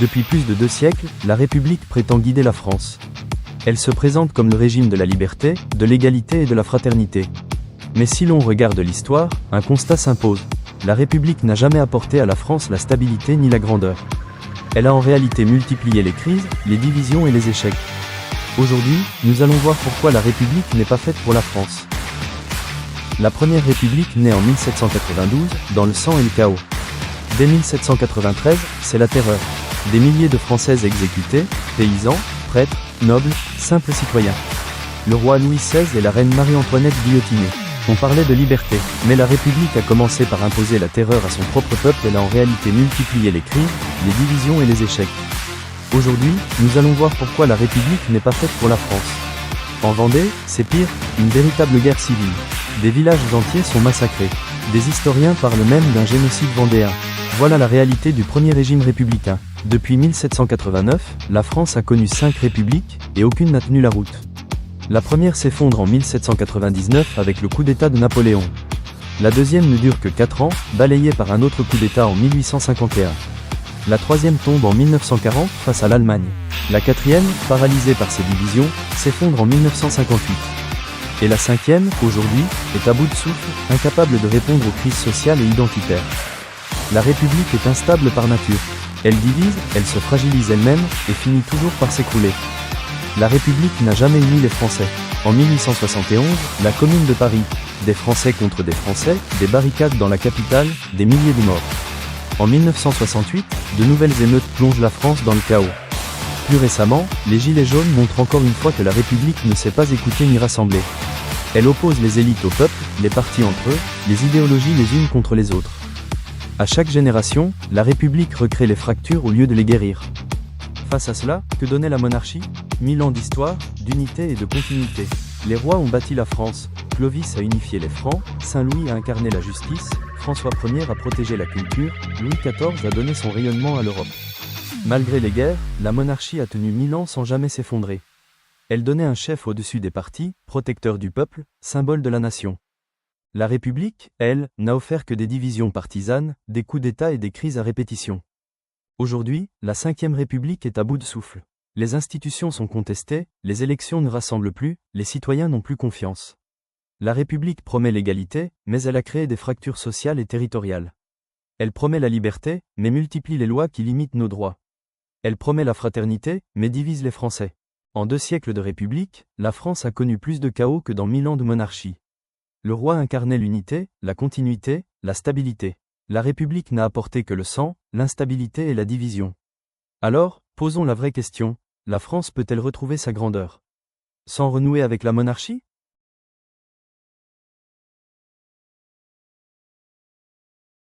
Depuis plus de 2 siècles, la République prétend guider la France. Elle se présente comme le régime de la liberté, de l'égalité et de la fraternité. Mais si l'on regarde l'histoire, un constat s'impose. La République n'a jamais apporté à la France la stabilité ni la grandeur. Elle a en réalité multiplié les crises, les divisions et les échecs. Aujourd'hui, nous allons voir pourquoi la République n'est pas faite pour la France. La première République naît en 1792, dans le sang et le chaos. Dès 1793, c'est la terreur. Des milliers de Françaises exécutées, paysans, prêtres, nobles, simples citoyens. Le roi Louis XVI et la reine Marie-Antoinette guillotinés. On parlait de liberté, mais la République a commencé par imposer la terreur à son propre peuple. Elle a en réalité multiplié les crises, les divisions et les échecs. Aujourd'hui, nous allons voir pourquoi la République n'est pas faite pour la France. En Vendée, c'est pire, une véritable guerre civile. Des villages entiers sont massacrés. Des historiens parlent même d'un génocide vendéen. Voilà la réalité du premier régime républicain. Depuis 1789, la France a connu 5 républiques, et aucune n'a tenu la route. La première s'effondre en 1799 avec le coup d'État de Napoléon. La deuxième ne dure que 4 ans, balayée par un autre coup d'État en 1851. La troisième tombe en 1940 face à l'Allemagne. La quatrième, paralysée par ses divisions, s'effondre en 1958. Et la cinquième, aujourd'hui, est à bout de souffle, incapable de répondre aux crises sociales et identitaires. La République est instable par nature. Elle divise, elle se fragilise elle-même, et finit toujours par s'écrouler. La République n'a jamais uni les Français. En 1871, la Commune de Paris, des Français contre des Français, des barricades dans la capitale, des milliers de morts. En 1968, de nouvelles émeutes plongent la France dans le chaos. Plus récemment, les Gilets jaunes montrent encore une fois que la République ne sait pas écouter ni rassembler. Elle oppose les élites au peuple, les partis entre eux, les idéologies les unes contre les autres. À chaque génération, la République recrée les fractures au lieu de les guérir. Face à cela, que donnait la monarchie ? 1000 ans d'histoire, d'unité et de continuité. Les rois ont bâti la France, Clovis a unifié les Francs, Saint-Louis a incarné la justice, François Ier a protégé la culture, Louis XIV a donné son rayonnement à l'Europe. Malgré les guerres, la monarchie a tenu 1000 ans sans jamais s'effondrer. Elle donnait un chef au-dessus des partis, protecteur du peuple, symbole de la nation. La République, elle, n'a offert que des divisions partisanes, des coups d'État et des crises à répétition. Aujourd'hui, la 5e République est à bout de souffle. Les institutions sont contestées, les élections ne rassemblent plus, les citoyens n'ont plus confiance. La République promet l'égalité, mais elle a créé des fractures sociales et territoriales. Elle promet la liberté, mais multiplie les lois qui limitent nos droits. Elle promet la fraternité, mais divise les Français. En 2 siècles de République, la France a connu plus de chaos que dans 1000 ans de monarchie. Le roi incarnait l'unité, la continuité, la stabilité. La République n'a apporté que le sang, l'instabilité et la division. Alors, posons la vraie question, la France peut-elle retrouver sa grandeur ? Sans renouer avec la monarchie ?